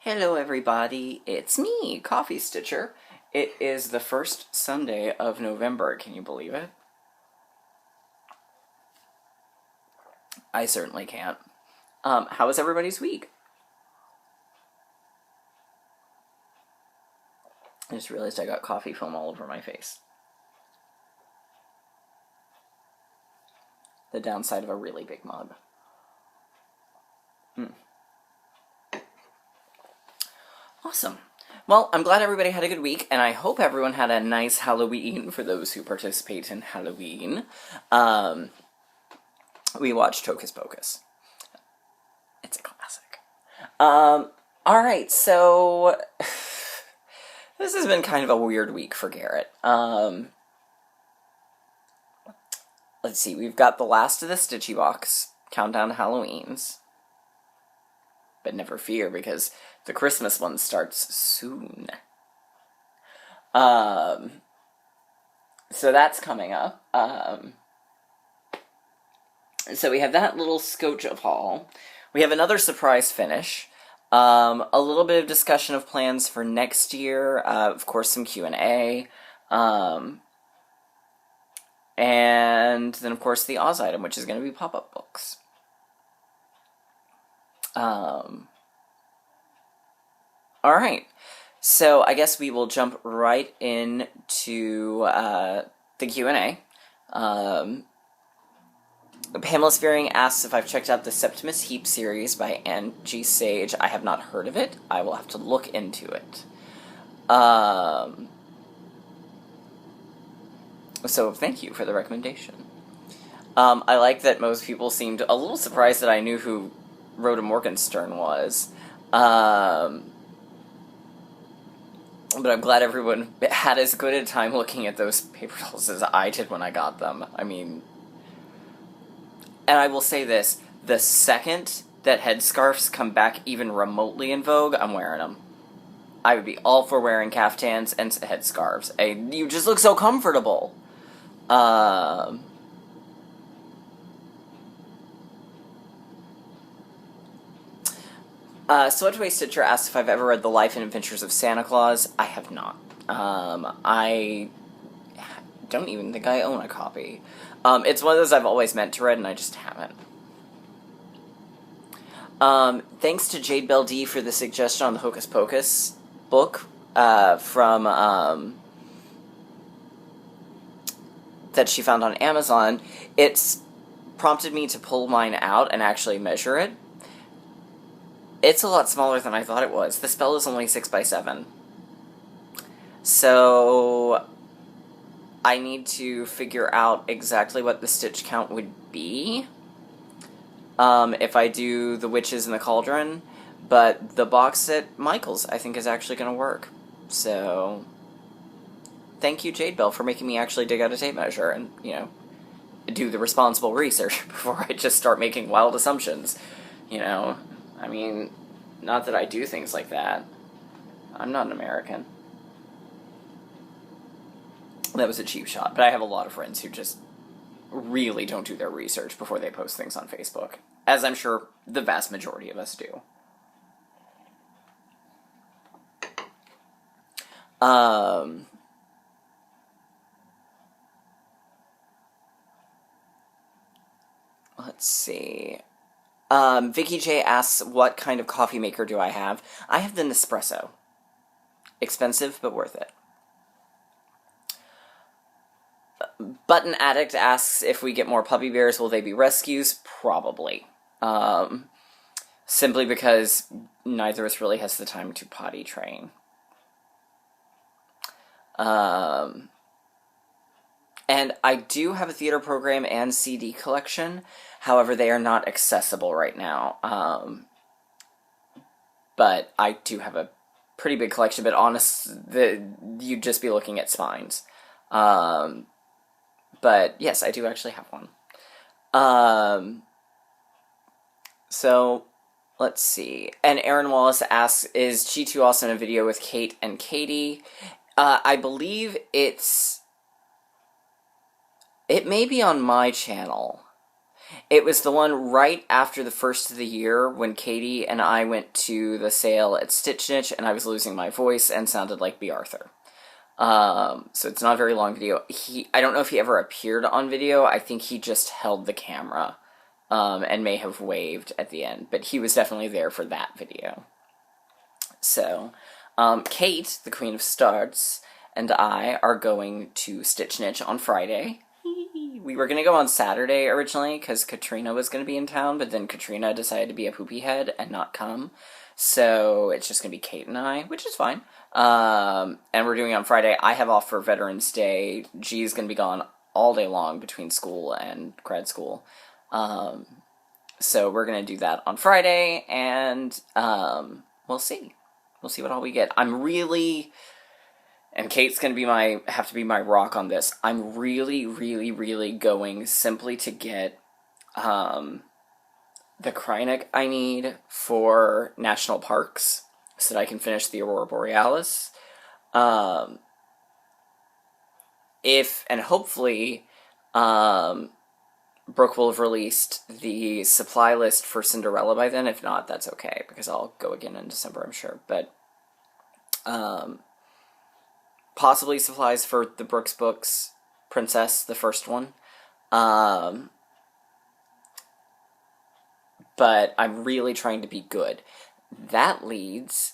Hello everybody, it's me, Coffee Stitcher. It is the first Sunday of November, can you believe it? I certainly can't. How was everybody's week? I just realized I got coffee foam all over my face. The downside of a really big mug. Awesome. Well, I'm glad everybody had a good week, and I hope everyone had a nice Halloween for those who participate in Halloween. We watched Hocus Pocus. It's a classic. Alright, so this has been kind of a weird week for Garrett. Let's see, we've got the last of the Stitchy Box, Countdown to Halloween's. But never fear, because the Christmas one starts soon. So that's coming up. So we have that little scotch of haul. We have another surprise finish. A little bit of discussion of plans for next year. Of course, some Q&A. And then, of course, the Oz item, which is going to be pop-up books. Alright, so I guess we will jump right into the Q&A. Pamela Spearing asks if I've checked out the Septimus Heap series by Angie Sage. I have not heard of it. I will have to look into it. So thank you for the recommendation. I like that most people seemed a little surprised that I knew who Rhoda Morgenstern was. But I'm glad everyone had as good a time looking at those paper dolls as I did when I got them. I mean, and I will say this, the second that headscarves come back even remotely in vogue, I'm wearing them. I would be all for wearing caftans and headscarves. You just look so comfortable. Swedgeway Stitcher asks if I've ever read The Life and Adventures of Santa Claus. I have not. I don't even think I own a copy. It's one of those I've always meant to read, and I just haven't. Thanks to Jade Bell D for the suggestion on the Hocus Pocus book from that she found on Amazon. It's prompted me to pull mine out and actually measure it. It's a lot smaller than I thought it was. The spell is only 6x7. So I need to figure out exactly what the stitch count would be if I do the Witches in the Cauldron. But the box at Michael's, I think, is actually going to work. So thank you, Jade Bell, for making me actually dig out a tape measure and, you know, do the responsible research before I just start making wild assumptions. You know, I mean, not that I do things like that. I'm not an American. That was a cheap shot, but I have a lot of friends who just really don't do their research before they post things on Facebook, as I'm sure the vast majority of us do. Let's see. Vicky J asks, what kind of coffee maker do I have? I have the Nespresso. Expensive, but worth it. Button Addict asks, if we get more puppy bears, will they be rescues? Probably. Simply because neither of us really has the time to potty train. And I do have a theater program and CD collection. However, they are not accessible right now. But I do have a pretty big collection, but you'd just be looking at spines. But yes, I do actually have one. So let's see. And Aaron Wallace asks, is G2 also in a video with Kate and Katie? I believe it may be on my channel. It was the one right after the first of the year when Katie and I went to the sale at Stitch Niche and I was losing my voice and sounded like B. Arthur. So it's not a very long video. I don't know if he ever appeared on video. I think he just held the camera, and may have waved at the end, but he was definitely there for that video. So, Kate, the Queen of Starts, and I are going to Stitch Niche on Friday. We were going to go on Saturday originally because Katrina was going to be in town, but then Katrina decided to be a poopy head and not come. So it's just going to be Kate and I, which is fine. And we're doing it on Friday. I have off for Veterans Day. G's going to be gone all day long between school and grad school. So we're going to do that on Friday, and we'll see. We'll see what all we get. I'm really... And Kate's going to have to be my rock on this. I'm really, really, really going simply to get the Krynic I need for national parks so that I can finish the Aurora Borealis. And hopefully, Brooke will have released the supply list for Cinderella by then. If not, that's okay, because I'll go again in December, I'm sure. But, possibly supplies for the Brooks books, Princess, the first one. But I'm really trying to be good. That leads...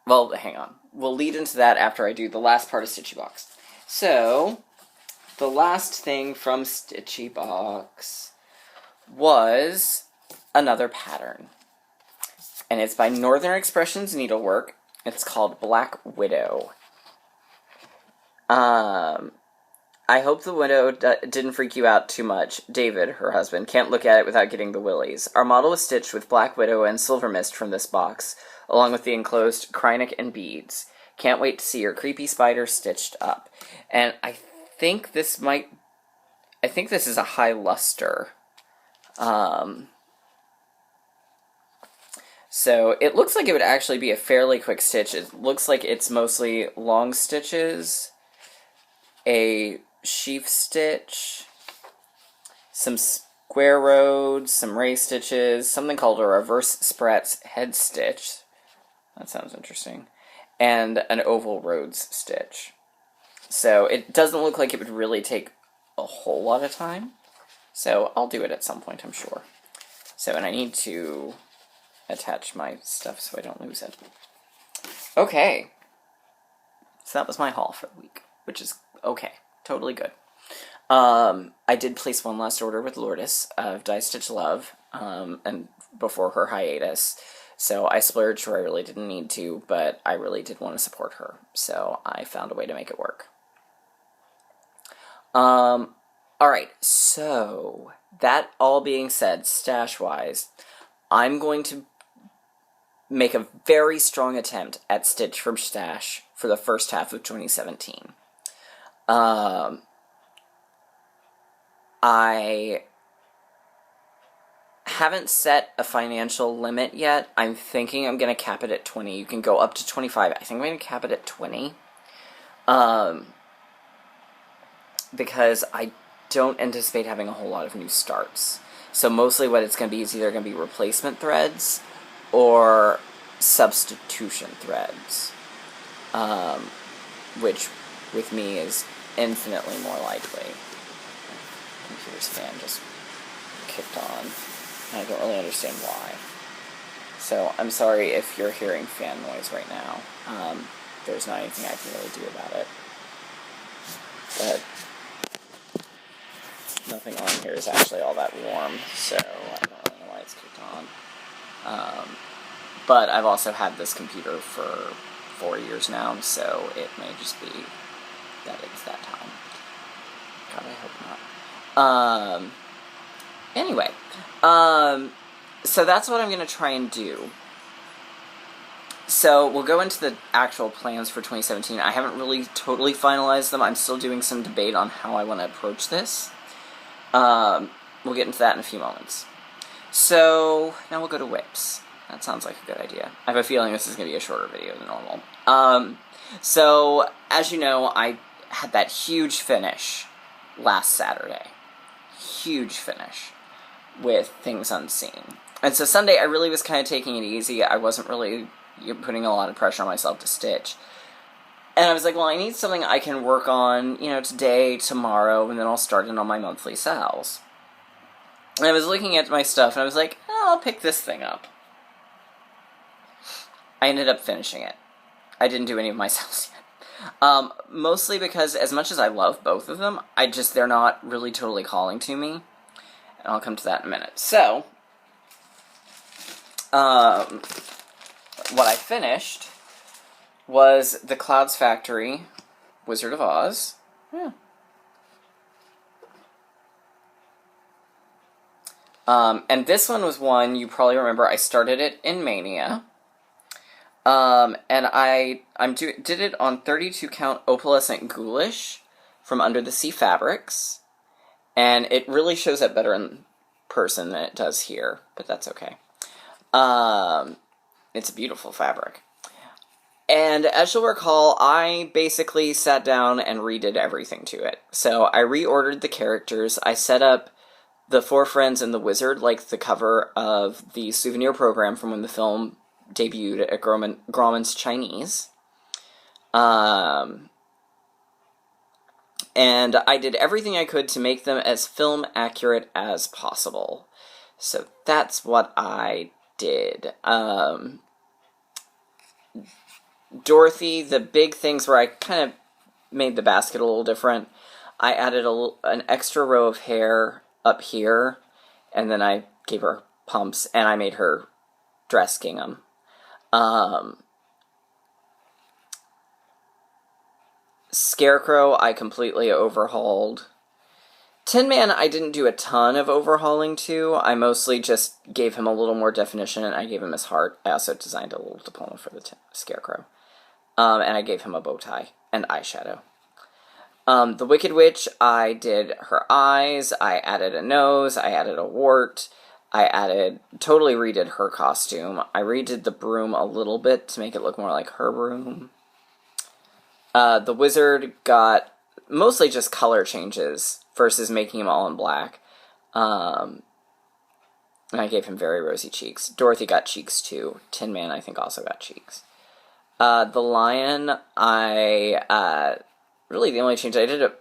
Well, hang on. We'll lead into that after I do the last part of Stitchy Box. So, the last thing from Stitchy Box was another pattern. And it's by Northern Expressions Needlework. It's called Black Widow. I hope the widow didn't freak you out too much. David, her husband, can't look at it without getting the willies. Our model was stitched with Black Widow and Silver Mist from this box, along with the enclosed Krynic and beads. Can't wait to see your creepy spider stitched up. And I think this is a high luster. So it looks like it would actually be a fairly quick stitch. It looks like it's mostly long stitches, a sheaf stitch, some square rows, some race stitches, something called a reverse Spratz head stitch. That sounds interesting. And an oval Rhodes stitch. So it doesn't look like it would really take a whole lot of time. So I'll do it at some point, I'm sure. So, and I need to attach my stuff so I don't lose it. Okay. So that was my haul for the week, which is okay. Totally good. I did place one last order with Lourdes of Die Stitch Love, and before her hiatus. So I splurged where I really didn't need to, but I really did want to support her. So I found a way to make it work. Alright, so that all being said, stash-wise, I'm going to make a very strong attempt at Stitch from Stash for the first half of 2017. I haven't set a financial limit yet. I'm thinking I'm going to cap it at 20. You can go up to 25. I think I'm going to cap it at 20. Because I don't anticipate having a whole lot of new starts. So mostly what it's going to be is either going to be replacement threads or substitution threads. Which, with me, is infinitely more likely. Computer's fan just kicked on. I don't really understand why. So, I'm sorry if you're hearing fan noise right now. There's not anything I can really do about it. But nothing on here is actually all that warm, so I don't really know why it's kicked on. But I've also had this computer for 4 years now, so it may just be that it's that time. God, I hope not. Anyway, so that's what I'm going to try and do. So, we'll go into the actual plans for 2017. I haven't really totally finalized them. I'm still doing some debate on how I want to approach this. We'll get into that in a few moments. So, now we'll go to whips. That sounds like a good idea. I have a feeling this is going to be a shorter video than normal. So, as you know, I had that huge finish last Saturday. Huge finish. with things unseen. And so Sunday, I really was kind of taking it easy. I wasn't really putting a lot of pressure on myself to stitch. And I was like, well, I need something I can work on, today, tomorrow, and then I'll start it on my monthly sales. And I was looking at my stuff, and I was like, I'll pick this thing up. I ended up finishing it. I didn't do any of my sales yet. Mostly because, as much as I love both of them, they're not really totally calling to me. And I'll come to that in a minute. So, what I finished was The Clouds Factory, Wizard of Oz. Yeah. And this one was one, you probably remember, I started it in Mania. And I did it on 32 count opalescent ghoulish from Under the Sea Fabrics. And it really shows up better in person than it does here, but that's okay. It's a beautiful fabric. And as you'll recall, I basically sat down and redid everything to it. So I reordered the characters, I set up the Four Friends and the Wizard, like the cover of the souvenir program from when the film debuted at Grauman's Chinese. And I did everything I could to make them as film accurate as possible. So that's what I did. Dorothy, the big things where I kind of made the basket a little different. I added an extra row of hair up here, and then I gave her pumps, and I made her dress gingham. Scarecrow, I completely overhauled. Tin Man, I didn't do a ton of overhauling to. I mostly just gave him a little more definition, and I gave him his heart. I also designed a little diploma for the Scarecrow. And I gave him a bow tie and eyeshadow. The Wicked Witch, I did her eyes, I added a nose, I added a wart, totally redid her costume. I redid the broom a little bit to make it look more like her broom. The Wizard got mostly just color changes versus making him all in black. And I gave him very rosy cheeks. Dorothy got cheeks too. Tin Man, I think, also got cheeks. The Lion, really the only change, I did a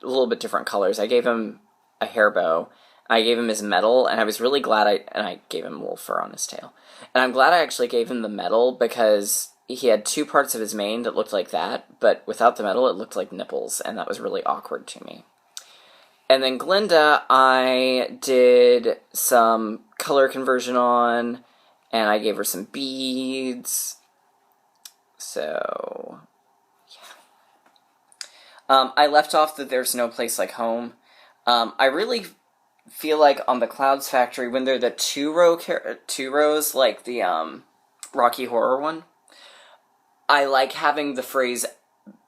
little bit different colors. I gave him a hair bow, I gave him his medal, and I was really glad I gave him a little fur on his tail. And I'm glad I actually gave him the medal, because he had two parts of his mane that looked like that, but without the medal it looked like nipples, and that was really awkward to me. And then Glinda, I did some color conversion on, and I gave her some beads. So, yeah. I left off that There's No Place Like Home. I really feel like on the Clouds Factory, when they're the two rows, like the Rocky Horror one, I like having the phrase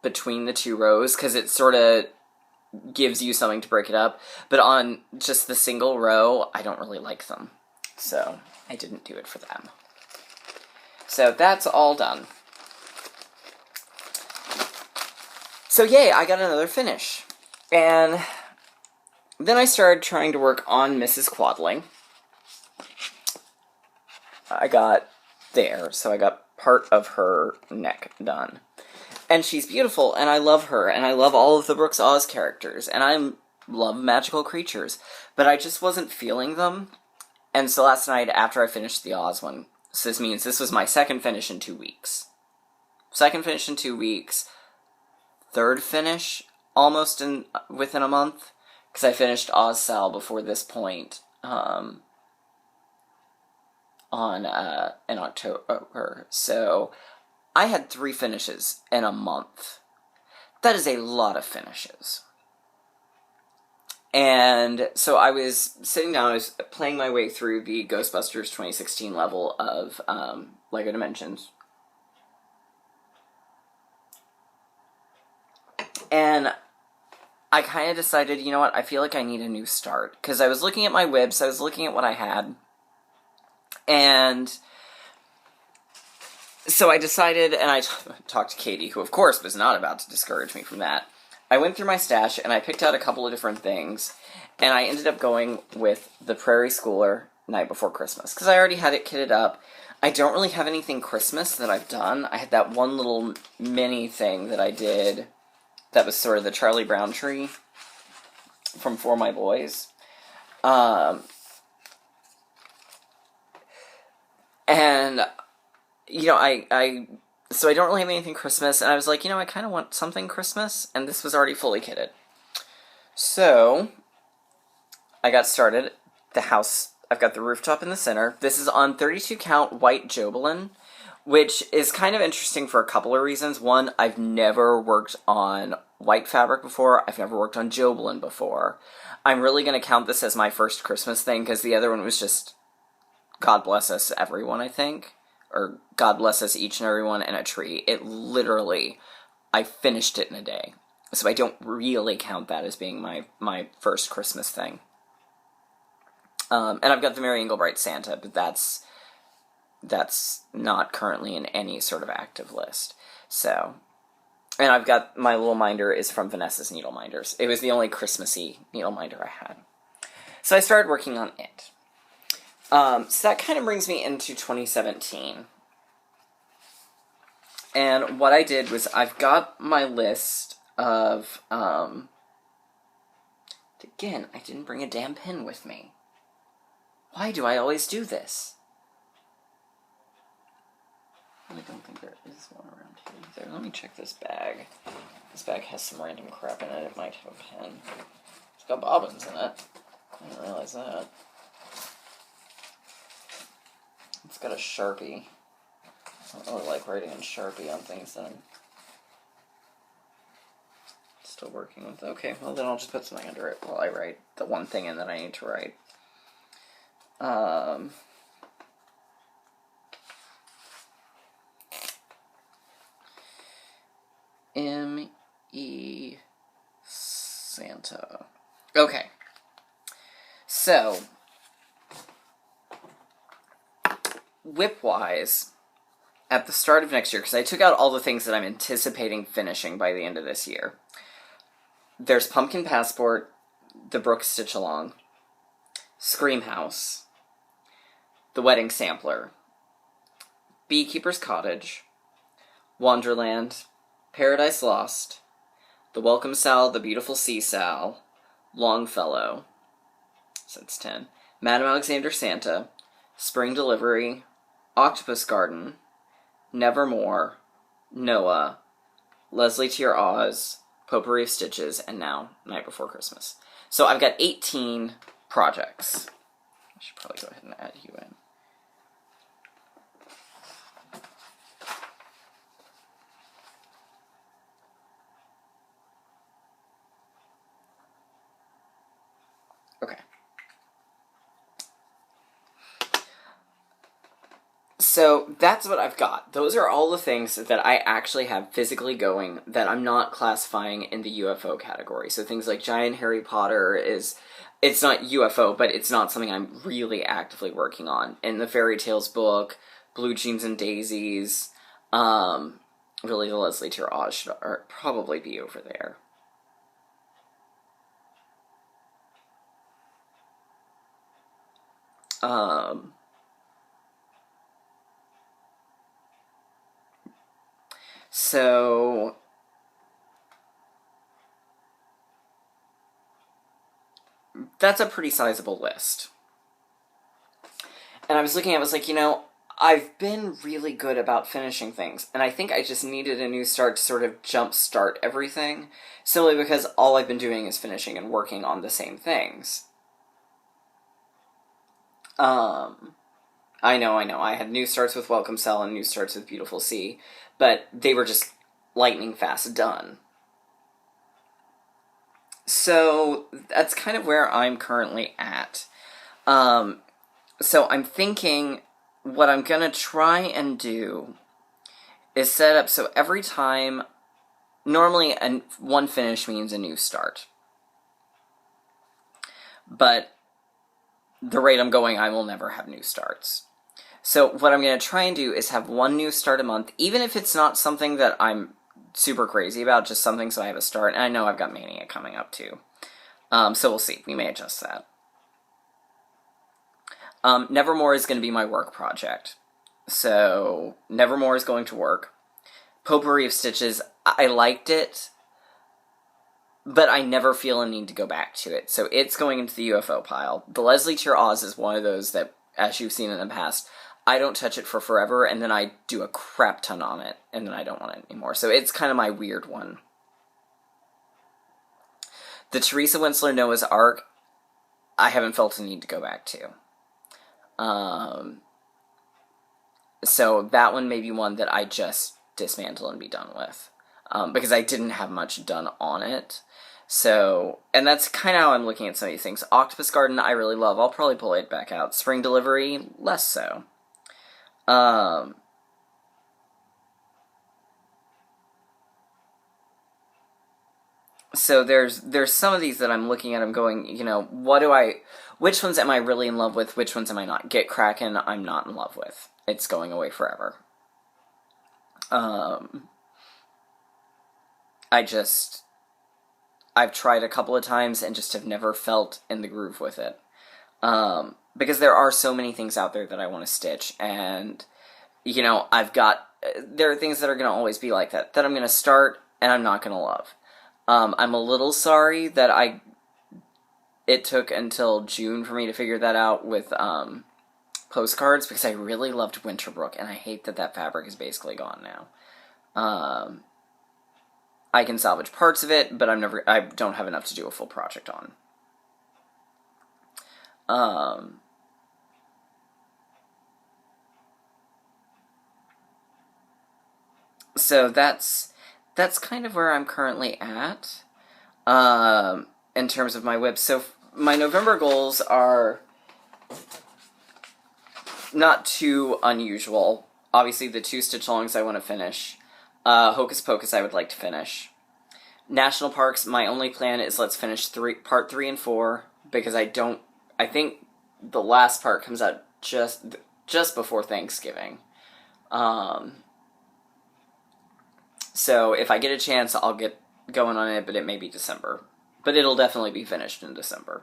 between the two rows, because it sort of gives you something to break it up. But on just the single row, I don't really like them. So, I didn't do it for them. So, that's all done. So yay, I got another finish. And then I started trying to work on Mrs. Quadling. I got there, so I got part of her neck done. And she's beautiful, and I love her, and I love all of the Brooks Oz characters, and I love magical creatures, but I just wasn't feeling them. And so last night, after I finished the Oz one, so this means this was my second finish in 2 weeks. Second finish in 2 weeks. Third finish, almost within a month, because I finished Oz Sal before this point, in October. So, I had 3 finishes in a month. That is a lot of finishes. And so I was sitting down, I was playing my way through the Ghostbusters 2016 level of LEGO Dimensions. And I kind of decided, you know what, I feel like I need a new start. Because I was looking at my whips, I was looking at what I had. And so I decided, and I talked to Katie, who of course was not about to discourage me from that. I went through my stash and I picked out a couple of different things, and I ended up going with the Prairie Schooler Night Before Christmas, because I already had it kitted up. I don't really have anything Christmas that I've done. I had that one little mini thing that I did that was sort of the Charlie Brown tree from For My Boys. And, you know, so I don't really have anything Christmas, and I was like, you know, I kind of want something Christmas, and this was already fully kitted. So, I got started. The house, I've got the rooftop in the center. This is on 32 count white Jobelin, which is kind of interesting for a couple of reasons. One, I've never worked on white fabric before. I've never worked on Jobelin before. I'm really going to count this as my first Christmas thing, because the other one was just God bless us everyone, I think. Or God bless us each and everyone, and a tree. It literally, I finished it in a day. So I don't really count that as being my first Christmas thing. And I've got the Mary Englebright Santa, but that's not currently in any sort of active list. So, and I've got my little minder is from Vanessa's Needle Minders. It was the only Christmassy needle minder I had. So I started working on it. So that kind of brings me into 2017. And what I did was I've got my list of, again, I didn't bring a damn pen with me. Why do I always do this? I don't think there is one around here either. Let me check this bag. This bag has some random crap in it. It might have a pen. It's got bobbins in it. I didn't realize that. It's got a Sharpie. I don't really like writing in Sharpie on things that I'm still working with. Okay, well then I'll just put something under it while I write the one thing in that I need to write. M.E. Santa. Okay. So, whip-wise, at the start of next year, because I took out all the things that I'm anticipating finishing by the end of this year. There's Pumpkin Passport, the Brooke Stitch Along, Scream House, The Wedding Sampler, Beekeeper's Cottage, Wonderland, Paradise Lost, The Welcome Sal, The Beautiful Sea Sal, Longfellow, so that's 10, Madame Alexander Santa, Spring Delivery, Octopus Garden, Nevermore, Noah, Leslie Tier Oz, Potpourri of Stitches, and now Night Before Christmas. So I've got 18 projects. I should probably go ahead and add you in. Okay. So that's what I've got. Those are all the things that I actually have physically going that I'm not classifying in the UFO category. So things like Giant Harry Potter it's not UFO, but it's not something I'm really actively working on. In the Fairy Tales book, Blue Jeans and Daisies, really the Leslie Tier Oz should probably be over there. So that's a pretty sizable list. And I was looking at it, I was like, you know, I've been really good about finishing things, and I think I just needed a new start to sort of jumpstart everything, simply because all I've been doing is finishing and working on the same things. I know, I had new starts with Welcome Cell and new starts with Beautiful Sea, but they were just lightning fast done. So that's kind of where I'm currently at. So I'm thinking what I'm gonna try and do is set up so every time, normally one finish means a new start. But the rate I'm going, I will never have new starts. So what I'm going to try and do is have one new start a month, even if it's not something that I'm super crazy about, just something so I have a start. And I know I've got Mania coming up too. So we'll see. We may adjust that. Nevermore is going to be my work project. So Nevermore is going to work. Potpourri of Stitches, I liked it, but I never feel a need to go back to it. So it's going into the UFO pile. The Leslie Tier Oz is one of those that, as you've seen in the past, I don't touch it for forever, and then I do a crap ton on it, and then I don't want it anymore. So it's kind of my weird one. The Teresa Winsler Noah's Ark, I haven't felt a need to go back to. So that one may be one that I just dismantle and be done with. Because I didn't have much done on it. So, and that's kind of how I'm looking at some of these things. Octopus Garden, I really love. I'll probably pull it back out. Spring Delivery, less so. So there's some of these that I'm looking at, I'm going, you know, which ones am I really in love with, which ones am I not? Get Kraken, I'm not in love with. It's going away forever. I've tried a couple of times and just have never felt in the groove with it. Because there are so many things out there that I want to stitch, and, you know, there are things that are going to always be like that I'm going to start and I'm not going to love. I'm a little sorry that it took until June for me to figure that out with, postcards, because I really loved Winterbrook, and I hate that fabric is basically gone now. I can salvage parts of it, but I don't have enough to do a full project on. So that's kind of where I'm currently at, in terms of my WIPs. So my November goals are not too unusual. Obviously, the 2 stitch-alongs I want to finish. Hocus Pocus I would like to finish. National Parks, my only plan is let's finish part 3 and 4, because I think the last part comes out just before Thanksgiving. So if I get a chance, I'll get going on it, but it may be December. But it'll definitely be finished in December.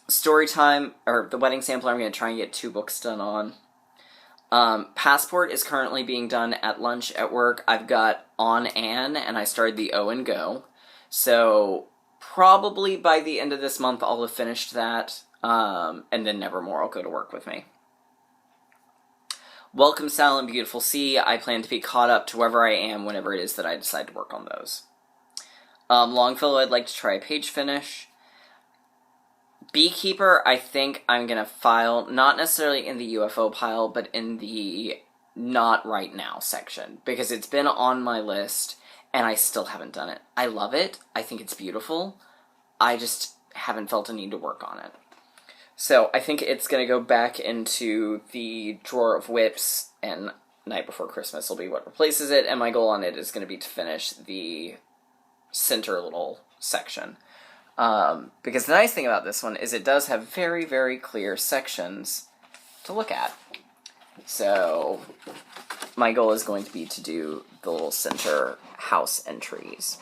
Storytime, or the Wedding Sampler, I'm going to try and get 2 books done on. Passport is currently being done at lunch at work. I've got On Anne, and I started the O and Go. So probably by the end of this month, I'll have finished that, and then Nevermore will go to work with me. Welcome, Silent Beautiful Sea. I plan to be caught up to wherever I am whenever it is that I decide to work on those. Longfellow, I'd like to try a page finish. Beekeeper, I think I'm going to file, not necessarily in the UFO pile, but in the not right now section, because it's been on my list, and I still haven't done it. I love it. I think it's beautiful. I just haven't felt a need to work on it. So I think it's going to go back into the drawer of WIPs, and Night Before Christmas will be what replaces it, and my goal on it is going to be to finish the center little section. Because the nice thing about this one is it does have very, very clear sections to look at. So my goal is going to be to do the little center house entries.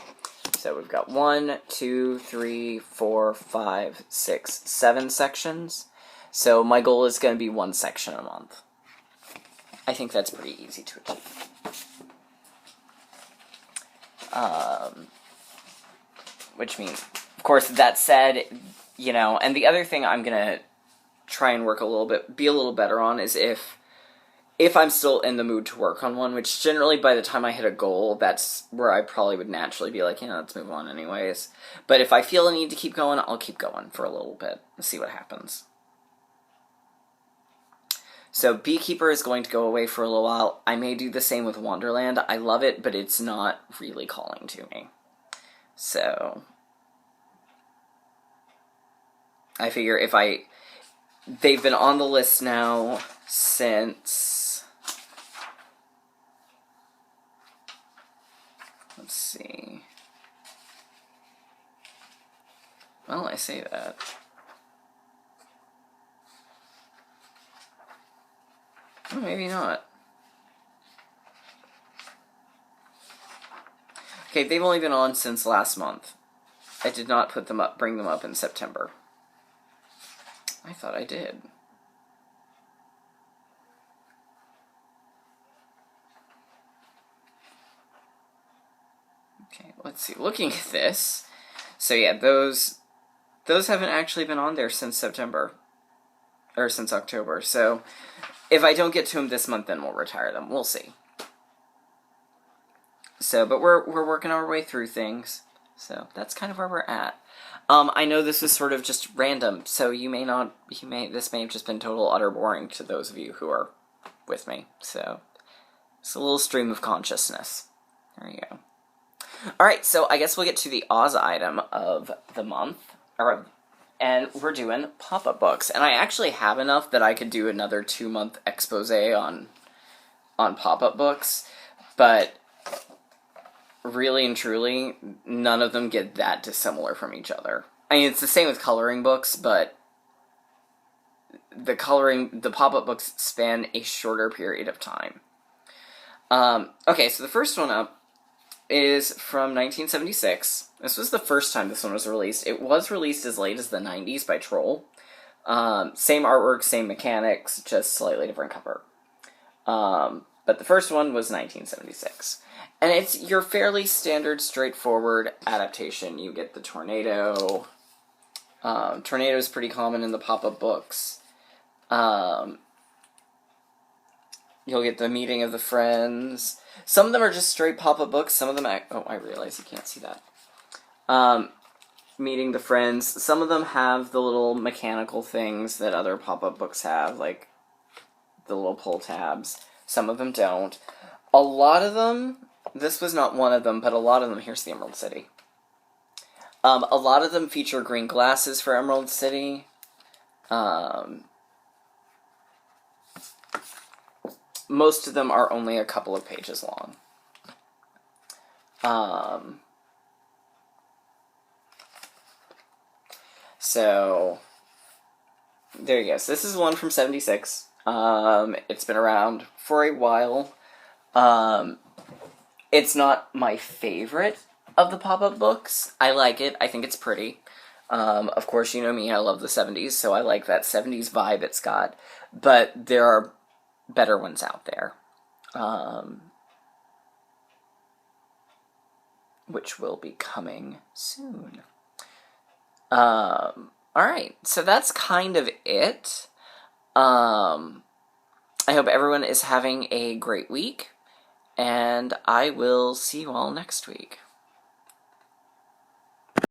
So we've got 1, 2, 3, 4, 5, 6, 7 sections. So my goal is going to be 1 section a month. I think that's pretty easy to achieve. Which means, of course, that said, you know, and the other thing I'm going to try and work be a little better on is if I'm still in the mood to work on one, which generally by the time I hit a goal, that's where I probably would naturally be like, yeah, let's move on anyways. But if I feel a need to keep going, I'll keep going for a little bit and see what happens. So Beekeeper is going to go away for a little while. I may do the same with Wonderland. I love it, but it's not really calling to me. So I figure they've been on the list now since, let's see. Well, I say that. Oh, maybe not. Okay, they've only been on since last month. I did not bring them up in September. I thought I did. Okay, let's see. Looking at this, so yeah, those haven't actually been on there since September, or since October. So if I don't get to them this month, then we'll retire them. We'll see. So, but we're working our way through things. So that's kind of where we're at. I know this is sort of just random, so this may have just been total utter boring to those of you who are with me. So it's a little stream of consciousness. There you go. Alright, so I guess we'll get to the Oz item of the month, and we're doing pop-up books. And I actually have enough that I could do another 2-month expose on pop-up books, but really and truly, none of them get that dissimilar from each other. I mean, it's the same with coloring books, but the pop-up books span a shorter period of time. Okay, so the first one up is from 1976. This was the first time this one was released. It was released as late as the 90s by Troll. Same artwork, same mechanics, just slightly different cover. But the first one was 1976. And it's your fairly standard, straightforward adaptation. You get the tornado. Tornado is pretty common in the pop-up books. You'll get the meeting of the friends. Some of them are just straight pop-up books. Some of them... I realize you can't see that. Meeting the friends. Some of them have the little mechanical things that other pop-up books have, like the little pull tabs. Some of them don't. A lot of them... This was not one of them, but a lot of them... Here's the Emerald City. A lot of them feature green glasses for Emerald City. Most of them are only a couple of pages long. So, there you go. So this is one from 76. It's been around for a while. It's not my favorite of the pop-up books. I like it. I think it's pretty. Of course, you know me, I love the 70s, so I like that 70s vibe it's got. But there are better ones out there. Which will be coming soon. Alright, so that's kind of it. I hope everyone is having a great week, and I will see you all next week.